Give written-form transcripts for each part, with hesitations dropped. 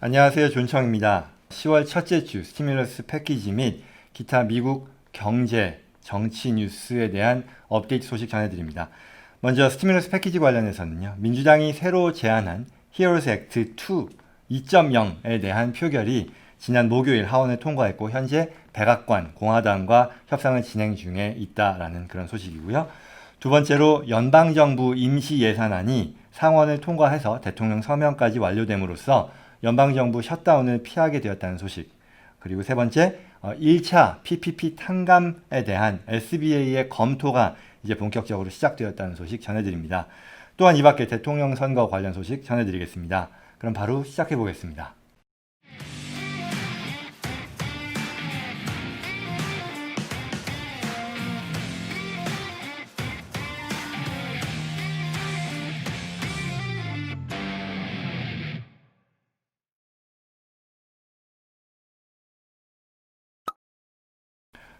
안녕하세요. 존청입니다. 10월 첫째 주 스티뮬러스 패키지 및 기타 미국 경제, 정치 뉴스에 대한 업데이트 소식 전해드립니다. 먼저 스티뮬러스 패키지 관련해서는요. 민주당이 새로 제안한 히어로스 액트 2 2.0에 대한 표결이 지난 목요일 하원을 통과했고 현재 백악관, 공화당과 협상을 진행 중에 있다라는 그런 소식이고요. 두 번째로 연방정부 임시예산안이 상원을 통과해서 대통령 서명까지 완료됨으로써 연방정부 셧다운을 피하게 되었다는 소식. 그리고 세 번째, 1차 PPP 탕감에 대한 SBA의 검토가 이제 본격적으로 시작되었다는 소식 전해드립니다. 또한 이 밖에 대통령 선거 관련 소식 전해드리겠습니다. 그럼 바로 시작해 보겠습니다.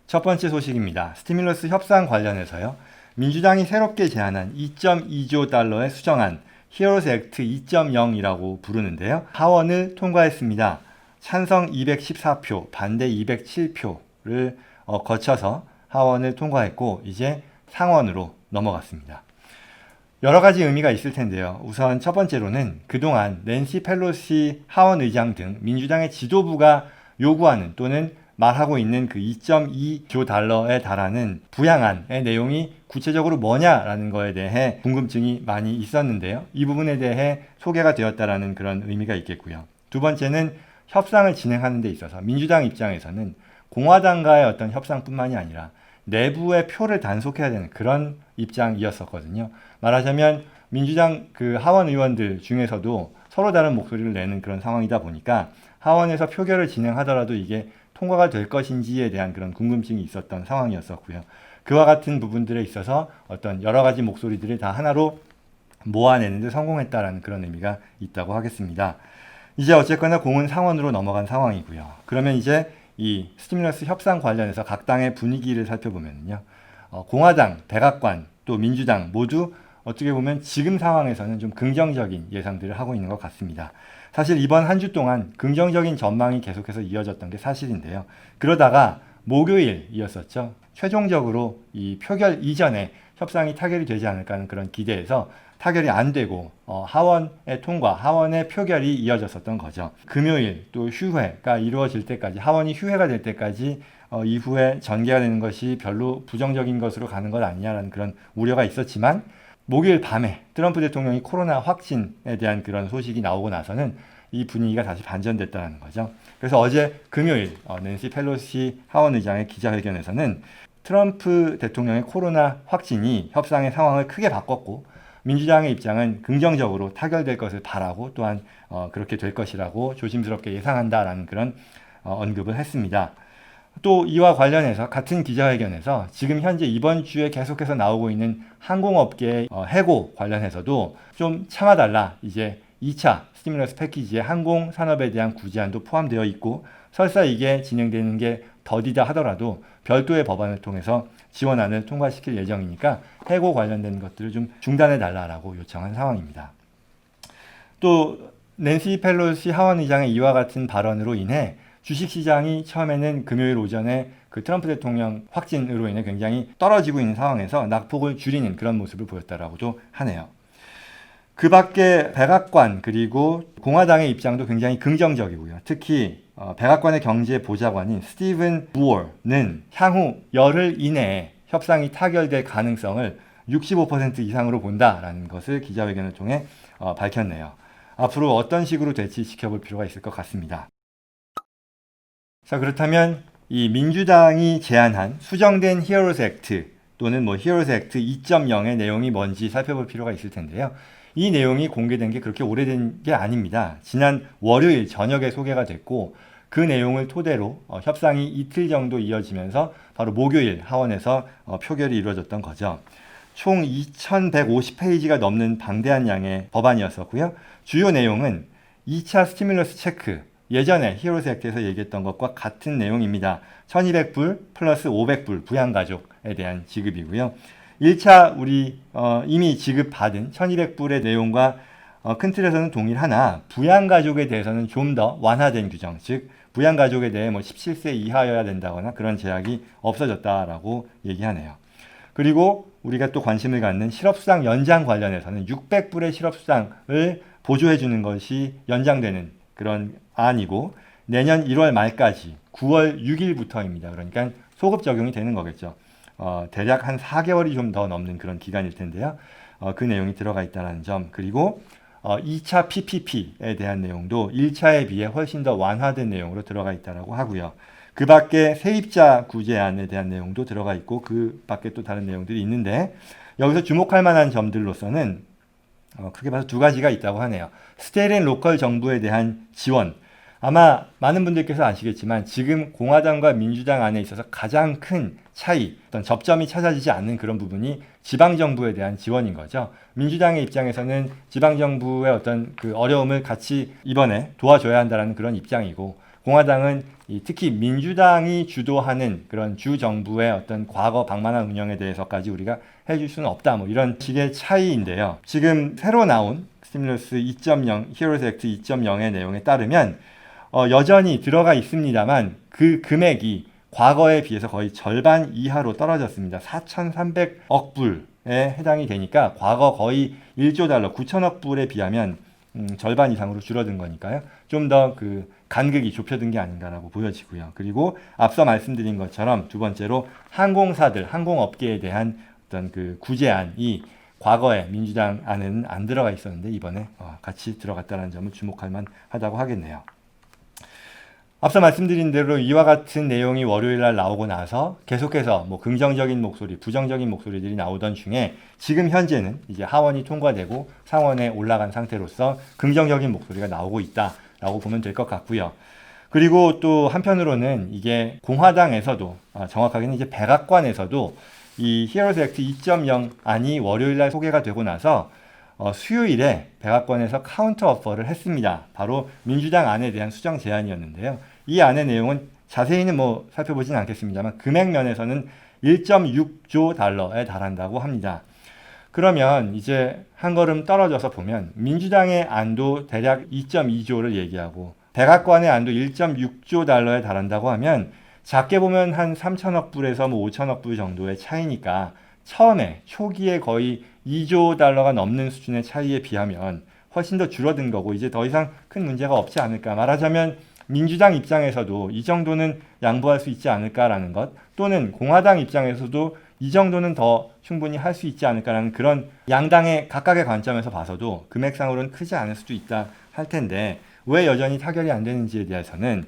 첫 번째 소식입니다. 스티뮬러스 협상 관련해서요. 민주당이 새롭게 제안한 2.2조 달러의 수정안 히어로스 액트 2.0이라고 부르는데요. 하원을 통과했습니다. 찬성 214표, 반대 207표를 거쳐서 하원을 통과했고 이제 상원으로 넘어갔습니다. 여러 가지 의미가 있을 텐데요. 우선 첫 번째로는 그동안 낸시 펠로시 하원 의장 등 민주당의 지도부가 요구하는 또는 말하고 있는 그 2.2조 달러에 달하는 부양안의 내용이 구체적으로 뭐냐라는 거에 대해 궁금증이 많이 있었는데요. 이 부분에 대해 소개가 되었다라는 그런 의미가 있겠고요. 두 번째는 협상을 진행하는 데 있어서 민주당 입장에서는 공화당과의 어떤 협상뿐만이 아니라 내부의 표를 단속해야 되는 그런 입장이었었거든요. 말하자면 민주당 그 하원 의원들 중에서도 서로 다른 목소리를 내는 그런 상황이다 보니까 하원에서 표결을 진행하더라도 이게 통과가 될 것인지에 대한 그런 궁금증이 있었던 상황이었었고요. 그와 같은 부분들에 있어서 어떤 여러 가지 목소리들을 다 하나로 모아내는 데 성공했다라는 그런 의미가 있다고 하겠습니다. 이제 어쨌거나 공은 상원으로 넘어간 상황이고요. 그러면 이제 이 스티뮬러스 협상 관련해서 각 당의 분위기를 살펴보면요. 공화당, 백악관, 또 민주당 모두 어떻게 보면 지금 상황에서는 좀 긍정적인 예상들을 하고 있는 것 같습니다. 사실 이번 한 주 동안 긍정적인 전망이 계속해서 이어졌던 게 사실인데요. 그러다가 목요일이었었죠. 최종적으로 이 표결 이전에 협상이 타결이 되지 않을까 하는 그런 기대에서 타결이 안 되고 하원의 통과, 하원의 표결이 이어졌었던 거죠. 금요일 또 휴회가 이루어질 때까지, 하원이 휴회가 될 때까지 이후에 전개가 되는 것이 별로 부정적인 것으로 가는 것 아니냐라는 그런 우려가 있었지만 목요일 밤에 트럼프 대통령이 코로나 확진에 대한 그런 소식이 나오고 나서는 이 분위기가 다시 반전됐다는 거죠. 그래서 어제 금요일 낸시 펠로시 하원 의장의 기자회견에서는 트럼프 대통령의 코로나 확진이 협상의 상황을 크게 바꿨고 민주당의 입장은 긍정적으로 타결될 것을 바라고 또한 그렇게 될 것이라고 조심스럽게 예상한다라는 그런 언급을 했습니다. 또 이와 관련해서 같은 기자회견에서 지금 현재 이번 주에 계속해서 나오고 있는 항공업계의 해고 관련해서도 좀 참아달라. 이제 2차 스티뮬러스 패키지에 항공산업에 대한 구제안도 포함되어 있고 설사 이게 진행되는 게 더디다 하더라도 별도의 법안을 통해서 지원안을 통과시킬 예정이니까 해고 관련된 것들을 좀 중단해달라고 요청한 상황입니다. 또 낸시 펠로시 하원 의장의 이와 같은 발언으로 인해 주식시장이 처음에는 금요일 오전에 그 트럼프 대통령 확진으로 인해 굉장히 떨어지고 있는 상황에서 낙폭을 줄이는 그런 모습을 보였다라고도 하네요. 그 밖에 백악관 그리고 공화당의 입장도 굉장히 긍정적이고요. 특히 백악관의 경제보좌관인 스티븐 부어는 향후 열흘 이내에 협상이 타결될 가능성을 65% 이상으로 본다라는 것을 기자회견을 통해 밝혔네요. 앞으로 어떤 식으로 될지 지켜볼 필요가 있을 것 같습니다. 자, 그렇다면 이 민주당이 제안한 수정된 히어로스 액트 또는 히어로스 액트 2.0의 내용이 뭔지 살펴볼 필요가 있을 텐데요. 이 내용이 공개된 게 그렇게 오래된 게 아닙니다. 지난 월요일 저녁에 소개가 됐고 그 내용을 토대로 협상이 이틀 정도 이어지면서 바로 목요일 하원에서 표결이 이루어졌던 거죠. 총 2150페이지가 넘는 방대한 양의 법안이었었고요. 주요 내용은 2차 스티뮬러스 체크, 예전에 히어로스 액트에서 얘기했던 것과 같은 내용입니다. 1200불 플러스 500불 부양가족에 대한 지급이고요. 1차 우리 이미 지급받은 1200불의 내용과 큰 틀에서는 동일하나 부양가족에 대해서는 좀 더 완화된 규정, 즉 부양가족에 대해 뭐 17세 이하여야 된다거나 그런 제약이 없어졌다라고 얘기하네요. 그리고 우리가 또 관심을 갖는 실업수당 연장 관련해서는 600불의 실업수당을 보조해주는 것이 연장되는 그런 안이고 내년 1월 말까지 9월 6일부터입니다. 그러니까 소급 적용이 되는 거겠죠. 대략 한 4개월이 좀 더 넘는 그런 기간일 텐데요. 그 내용이 들어가 있다는 점, 그리고 2차 PPP에 대한 내용도 1차에 비해 훨씬 더 완화된 내용으로 들어가 있다고 하고요. 그 밖에 세입자 구제안에 대한 내용도 들어가 있고 그 밖에 또 다른 내용들이 있는데 여기서 주목할 만한 점들로서는 크게 봐서 두 가지가 있다고 하네요. 스테이트 앤 로컬 정부에 대한 지원. 아마 많은 분들께서 아시겠지만 지금 공화당과 민주당 안에 있어서 가장 큰 차이, 어떤 접점이 찾아지지 않는 그런 부분이 지방정부에 대한 지원인 거죠. 민주당의 입장에서는 지방정부의 어떤 그 어려움을 같이 이번에 도와줘야 한다는 그런 입장이고, 공화당은 특히 민주당이 주도하는 그런 주정부의 어떤 과거 방만한 운영에 대해서까지 우리가 해줄 수는 없다. 뭐 이런 식의 차이인데요. 지금 새로 나온 스티뮬러스 2.0, 히어로스 액트 2.0의 내용에 따르면 여전히 들어가 있습니다만 그 금액이 과거에 비해서 거의 절반 이하로 떨어졌습니다. 4,300억 불에 해당이 되니까 과거 거의 1조 달러, 9천억 불에 비하면 절반 이상으로 줄어든 거니까요. 좀 더 그 간극이 좁혀진 게 아닌가라고 보여지고요. 그리고 앞서 말씀드린 것처럼 두 번째로 항공사들, 항공업계에 대한 어떤 그 구제안이 과거에 민주당 안에는 안 들어가 있었는데 이번에 같이 들어갔다는 점을 주목할 만하다고 하겠네요. 앞서 말씀드린 대로 이와 같은 내용이 월요일 날 나오고 나서 계속해서 뭐 긍정적인 목소리, 부정적인 목소리들이 나오던 중에 지금 현재는 이제 하원이 통과되고 상원에 올라간 상태로서 긍정적인 목소리가 나오고 있다라고 보면 될 것 같고요. 그리고 또 한편으로는 이게 공화당에서도 정확하게는 이제 백악관에서도 이 히어로스 액트 2.0 안이 월요일 날 소개가 되고 나서 수요일에 백악관에서 카운터 오퍼를 했습니다. 바로 민주당 안에 대한 수정 제안이었는데요. 이 안의 내용은 자세히는 뭐 살펴보진 않겠습니다만 금액 면에서는 1.6조 달러에 달한다고 합니다. 그러면 이제 한 걸음 떨어져서 보면 민주당의 안도 대략 2.2조를 얘기하고 백악관의 안도 1.6조 달러에 달한다고 하면 작게 보면 한 3천억 불에서 뭐 5천억 불 정도의 차이니까 처음에 초기에 거의 2조 달러가 넘는 수준의 차이에 비하면 훨씬 더 줄어든 거고 이제 더 이상 큰 문제가 없지 않을까. 말하자면 민주당 입장에서도 이 정도는 양보할 수 있지 않을까라는 것, 또는 공화당 입장에서도 이 정도는 더 충분히 할 수 있지 않을까라는 그런 양당의 각각의 관점에서 봐서도 금액상으로는 크지 않을 수도 있다 할 텐데 왜 여전히 타결이 안 되는지에 대해서는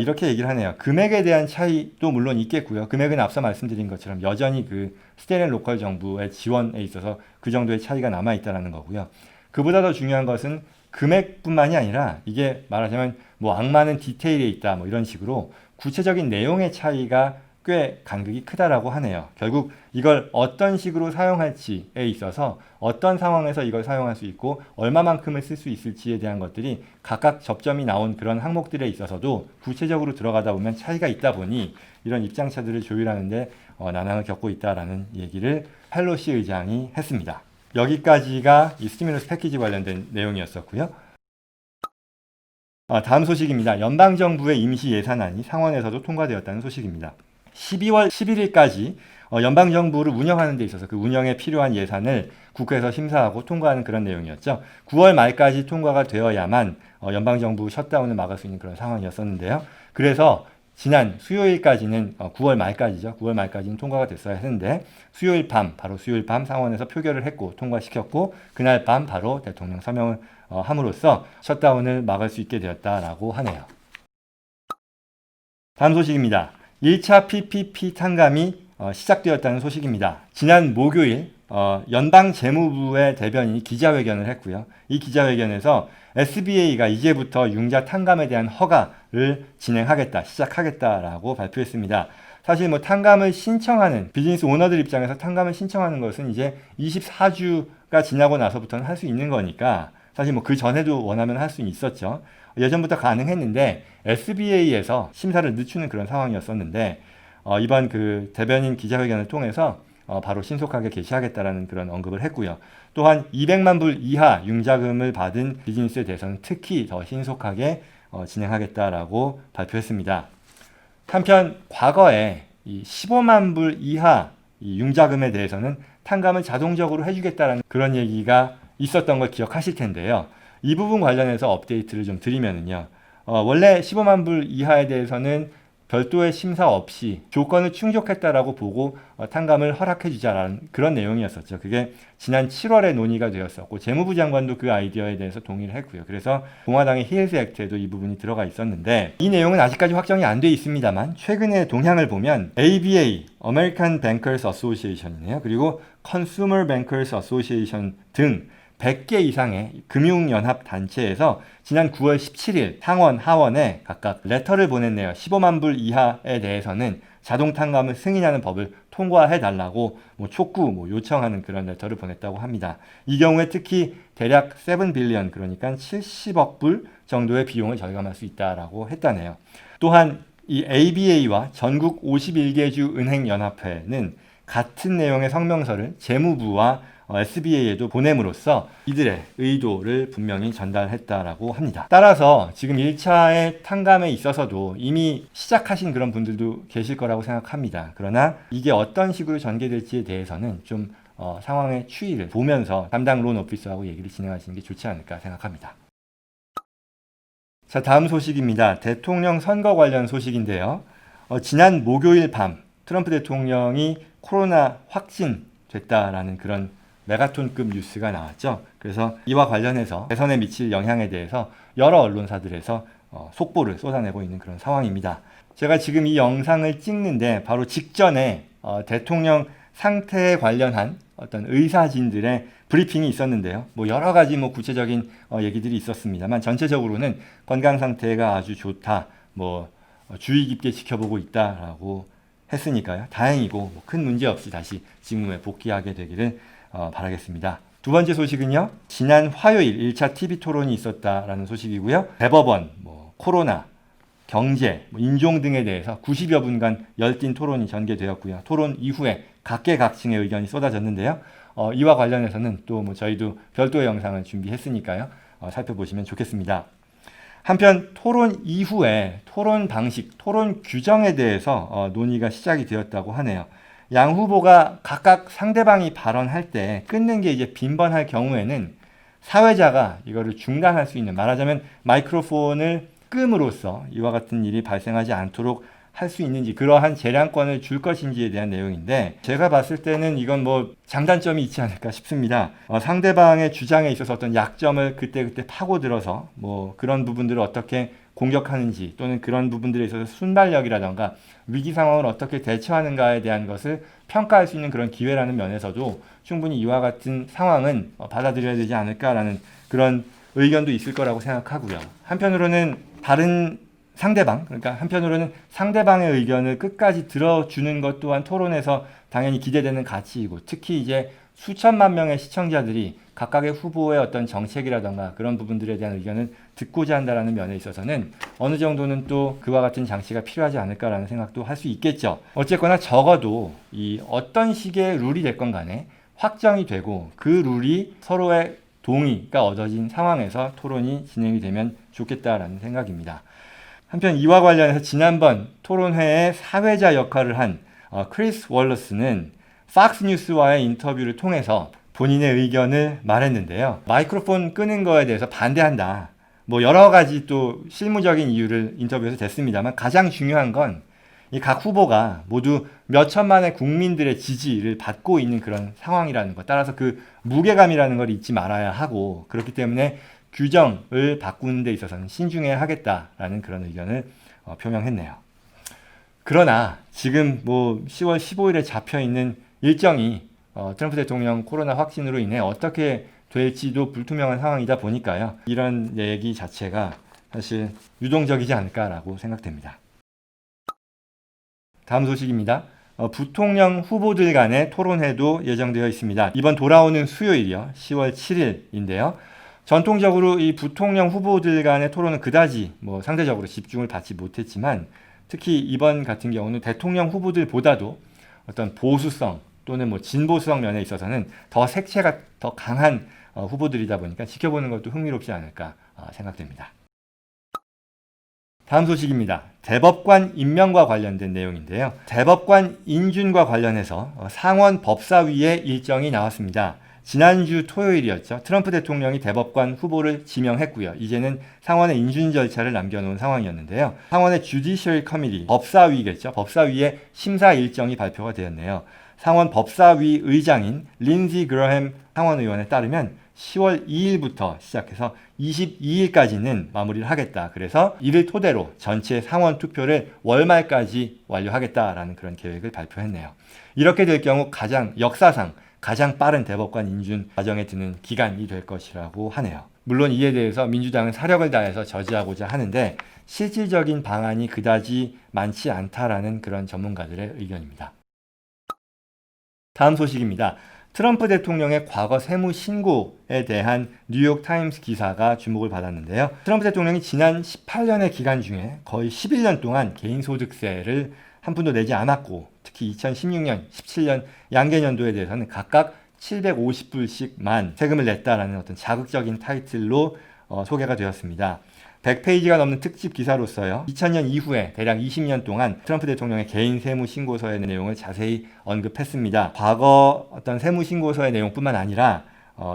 이렇게 얘기를 하네요. 금액에 대한 차이도 물론 있겠고요. 금액은 앞서 말씀드린 것처럼 여전히 그 스테이트 앤 로컬 정부의 지원에 있어서 그 정도의 차이가 남아있다는 거고요. 그보다 더 중요한 것은 금액뿐만이 아니라 이게 말하자면 뭐 악마는 디테일에 있다 뭐 이런 식으로 구체적인 내용의 차이가 꽤 간극이 크다라고 하네요. 결국 이걸 어떤 식으로 사용할지에 있어서 어떤 상황에서 이걸 사용할 수 있고 얼마만큼을 쓸 수 있을지에 대한 것들이 각각 접점이 나온 그런 항목들에 있어서도 구체적으로 들어가다 보면 차이가 있다 보니 이런 입장차들을 조율하는데 난항을 겪고 있다라는 얘기를 펠로시 의장이 했습니다. 여기까지가 이 스티뮬러스 패키지 관련된 내용이었었고요. 다음 소식입니다. 연방정부의 임시 예산안이 상원에서도 통과되었다는 소식입니다. 12월 11일까지 연방정부를 운영하는 데 있어서 그 운영에 필요한 예산을 국회에서 심사하고 통과하는 그런 내용이었죠. 9월 말까지 통과가 되어야만 연방정부 셧다운을 막을 수 있는 그런 상황이었었는데요. 그래서 지난 수요일까지는 9월 말까지죠. 9월 말까지는 통과가 됐어야 했는데 수요일 밤, 바로 수요일 밤 상원에서 표결을 했고 통과시켰고 그날 밤 바로 대통령 서명을 함으로써 셧다운을 막을 수 있게 되었다라고 하네요. 다음 소식입니다. 1차 PPP 탕감이 시작되었다는 소식입니다. 지난 목요일 연방재무부의 대변인이 기자회견을 했고요. 이 기자회견에서 SBA가 이제부터 융자 탕감에 대한 허가를 진행하겠다, 시작하겠다라고 발표했습니다. 사실 뭐 탕감을 신청하는 비즈니스 오너들 입장에서 탕감을 신청하는 것은 이제 24주가 지나고 나서부터는 할 수 있는 거니까 사실 뭐 그 전에도 원하면 할 수는 있었죠. 예전부터 가능했는데 SBA에서 심사를 늦추는 그런 상황이었었는데 이번 그 대변인 기자회견을 통해서 바로 신속하게 개시하겠다라는 그런 언급을 했고요. 또한 200만 불 이하 융자금을 받은 비즈니스에 대해서는 특히 더 신속하게 진행하겠다라고 발표했습니다. 한편 과거에 이 15만 불 이하 이 융자금에 대해서는 탕감을 자동적으로 해주겠다라는 그런 얘기가 있었던 걸 기억하실 텐데요. 이 부분 관련해서 업데이트를 좀 드리면은요. 원래 15만 불 이하에 대해서는 별도의 심사 없이 조건을 충족했다라고 보고 탕감을 허락해 주자라는 그런 내용이었었죠. 그게 지난 7월에 논의가 되었었고 재무부 장관도 그 아이디어에 대해서 동의를 했고요. 그래서 공화당의 히일스 액트에도 이 부분이 들어가 있었는데 이 내용은 아직까지 확정이 안 돼 있습니다만 최근의 동향을 보면 ABA, American Bankers Association이네요. 그리고 Consumer Bankers Association 등 100개 이상의 금융연합 단체에서 지난 9월 17일 상원, 하원에 각각 레터를 보냈네요. 15만 불 이하에 대해서는 자동 탕감을 승인하는 법을 통과해달라고 촉구, 요청하는 그런 레터를 보냈다고 합니다. 이 경우에 특히 대략 7 빌리언, 그러니까 70억 불 정도의 비용을 절감할 수 있다라고 했다네요. 또한 이 ABA와 전국 51개 주 은행연합회는 같은 내용의 성명서를 재무부와 SBA에도 보냄으로써 이들의 의도를 분명히 전달했다라고 합니다. 따라서 지금 1차의 탕감에 있어서도 이미 시작하신 그런 분들도 계실 거라고 생각합니다. 그러나 이게 어떤 식으로 전개될지에 대해서는 좀 상황의 추이를 보면서 담당 론 오피서하고 얘기를 진행하시는 게 좋지 않을까 생각합니다. 자, 다음 소식입니다. 대통령 선거 관련 소식인데요. 지난 목요일 밤 트럼프 대통령이 코로나 확진됐다라는 그런 메가톤급 뉴스가 나왔죠. 그래서 이와 관련해서 대선에 미칠 영향에 대해서 여러 언론사들에서 속보를 쏟아내고 있는 그런 상황입니다. 제가 지금 이 영상을 찍는데 바로 직전에 대통령 상태에 관련한 어떤 의사진들의 브리핑이 있었는데요. 여러 가지 구체적인 얘기들이 있었습니다만 전체적으로는 건강 상태가 아주 좋다, 주의 깊게 지켜보고 있다라고 했으니까요. 다행이고 큰 문제 없이 다시 직무에 복귀하게 되기를 바라겠습니다. 두 번째 소식은요. 지난 화요일 1차 TV 토론이 있었다라는 소식이고요. 대법원, 코로나, 경제, 인종 등에 대해서 90여 분간 열띤 토론이 전개되었고요. 토론 이후에 각계각층의 의견이 쏟아졌는데요. 이와 관련해서는 또 저희도 별도의 영상을 준비했으니까요. 살펴보시면 좋겠습니다. 한편 토론 이후에 토론 방식, 토론 규정에 대해서 논의가 시작이 되었다고 하네요. 양 후보가 각각 상대방이 발언할 때 끊는 게 이제 빈번할 경우에는 사회자가 이거를 중단할 수 있는, 말하자면 마이크로폰을 끔으로써 이와 같은 일이 발생하지 않도록 할 수 있는지, 그러한 재량권을 줄 것인지에 대한 내용인데, 제가 봤을 때는 이건 장단점이 있지 않을까 싶습니다. 상대방의 주장에 있어서 어떤 약점을 그때그때 파고들어서 그런 부분들을 어떻게 공격하는지, 또는 그런 부분들에 있어서 순발력이라던가 위기 상황을 어떻게 대처하는가에 대한 것을 평가할 수 있는 그런 기회라는 면에서도 충분히 이와 같은 상황은 받아들여야 되지 않을까라는 그런 의견도 있을 거라고 생각하고요. 한편으로는 한편으로는 상대방의 의견을 끝까지 들어주는 것 또한 토론에서 당연히 기대되는 가치이고, 특히 이제 수천만 명의 시청자들이 각각의 후보의 어떤 정책이라던가 그런 부분들에 대한 의견을 듣고자 한다는 면에 있어서는 어느 정도는 또 그와 같은 장치가 필요하지 않을까라는 생각도 할 수 있겠죠. 어쨌거나 적어도 이 어떤 식의 룰이 됐건 간에 확정이 되고 그 룰이 서로의 동의가 얻어진 상황에서 토론이 진행이 되면 좋겠다라는 생각입니다. 한편 이와 관련해서 지난번 토론회에 사회자 역할을 한 크리스 월러스는 팍스뉴스와의 인터뷰를 통해서 본인의 의견을 말했는데요. 마이크로폰 끄는 거에 대해서 반대한다. 여러 가지 또 실무적인 이유를 인터뷰에서 댔습니다만, 가장 중요한 건 이 각 후보가 모두 몇 천만의 국민들의 지지를 받고 있는 그런 상황이라는 것. 따라서 그 무게감이라는 걸 잊지 말아야 하고, 그렇기 때문에 규정을 바꾸는 데 있어서는 신중해야 하겠다라는 그런 의견을 표명했네요. 그러나 지금 10월 15일에 잡혀있는 일정이 트럼프 대통령 코로나 확진으로 인해 어떻게 될지도 불투명한 상황이다 보니까요. 이런 얘기 자체가 사실 유동적이지 않을까라고 생각됩니다. 다음 소식입니다. 부통령 후보들 간의 토론회도 예정되어 있습니다. 이번 돌아오는 수요일이요. 10월 7일인데요. 전통적으로 이 부통령 후보들 간의 토론은 그다지 상대적으로 집중을 받지 못했지만, 특히 이번 같은 경우는 대통령 후보들보다도 어떤 보수성 또는 뭐 진보수석 면에 있어서는 더 색채가 더 강한 후보들이다 보니까 지켜보는 것도 흥미롭지 않을까 생각됩니다. 다음 소식입니다. 대법관 임명과 관련된 내용인데요. 대법관 인준과 관련해서 상원 법사위의 일정이 나왔습니다. 지난주 토요일이었죠. 트럼프 대통령이 대법관 후보를 지명했고요. 이제는 상원의 인준 절차를 남겨놓은 상황이었는데요. 상원의 Judiciary Committee, 법사위겠죠. 법사위의 심사 일정이 발표가 되었네요. 상원 법사위 의장인 린지 그러햄 상원 의원에 따르면 10월 2일부터 시작해서 22일까지는 마무리를 하겠다. 그래서 이를 토대로 전체 상원 투표를 월말까지 완료하겠다라는 그런 계획을 발표했네요. 이렇게 될 경우 역사상 가장 빠른 대법관 인준 과정에 드는 기간이 될 것이라고 하네요. 물론 이에 대해서 민주당은 사력을 다해서 저지하고자 하는데 실질적인 방안이 그다지 많지 않다라는 그런 전문가들의 의견입니다. 다음 소식입니다. 트럼프 대통령의 과거 세무 신고에 대한 뉴욕타임스 기사가 주목을 받았는데요. 트럼프 대통령이 지난 18년의 기간 중에 거의 11년 동안 개인소득세를 한 푼도 내지 않았고 특히 2016년, 17년 양계년도에 대해서는 각각 750불씩만 세금을 냈다라는 어떤 자극적인 타이틀로 소개가 되었습니다. 100페이지가 넘는 특집 기사로서요. 2000년 이후에 대략 20년 동안 트럼프 대통령의 개인 세무 신고서의 내용을 자세히 언급했습니다. 과거 어떤 세무 신고서의 내용뿐만 아니라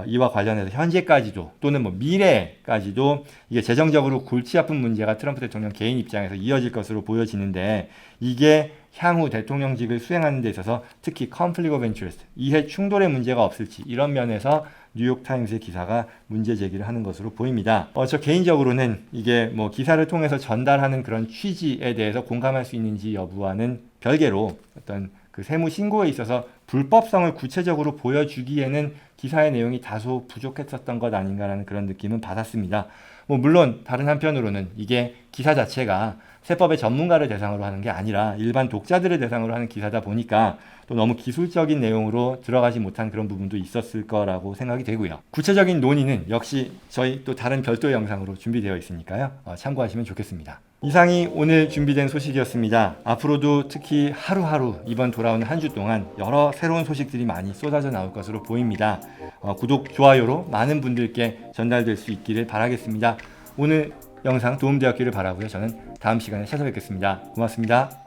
이와 관련해서 현재까지도 또는 뭐 미래까지도 이게 재정적으로 골치 아픈 문제가 트럼프 대통령 개인 입장에서 이어질 것으로 보여지는데 이게 향후 대통령직을 수행하는 데 있어서 특히 conflict of interest, 이해 충돌의 문제가 없을지 이런 면에서 뉴욕타임스의 기사가 문제 제기를 하는 것으로 보입니다. 저 개인적으로는 이게 뭐 기사를 통해서 전달하는 그런 취지에 대해서 공감할 수 있는지 여부와는 별개로 어떤 그 세무 신고에 있어서 불법성을 구체적으로 보여주기에는 기사의 내용이 다소 부족했었던 것 아닌가라는 그런 느낌은 받았습니다. 물론 다른 한편으로는 이게 기사 자체가 세법의 전문가를 대상으로 하는 게 아니라 일반 독자들을 대상으로 하는 기사다 보니까 또 너무 기술적인 내용으로 들어가지 못한 그런 부분도 있었을 거라고 생각이 되고요. 구체적인 논의는 역시 저희 또 다른 별도 영상으로 준비되어 있으니까요. 참고하시면 좋겠습니다. 이상이 오늘 준비된 소식이었습니다. 앞으로도 특히 하루하루 이번 돌아오는 한 주 동안 여러 새로운 소식들이 많이 쏟아져 나올 것으로 보입니다. 구독, 좋아요로 많은 분들께 전달될 수 있기를 바라겠습니다. 오늘 영상 도움되었기를 바라고요. 저는 다음 시간에 찾아뵙겠습니다. 고맙습니다.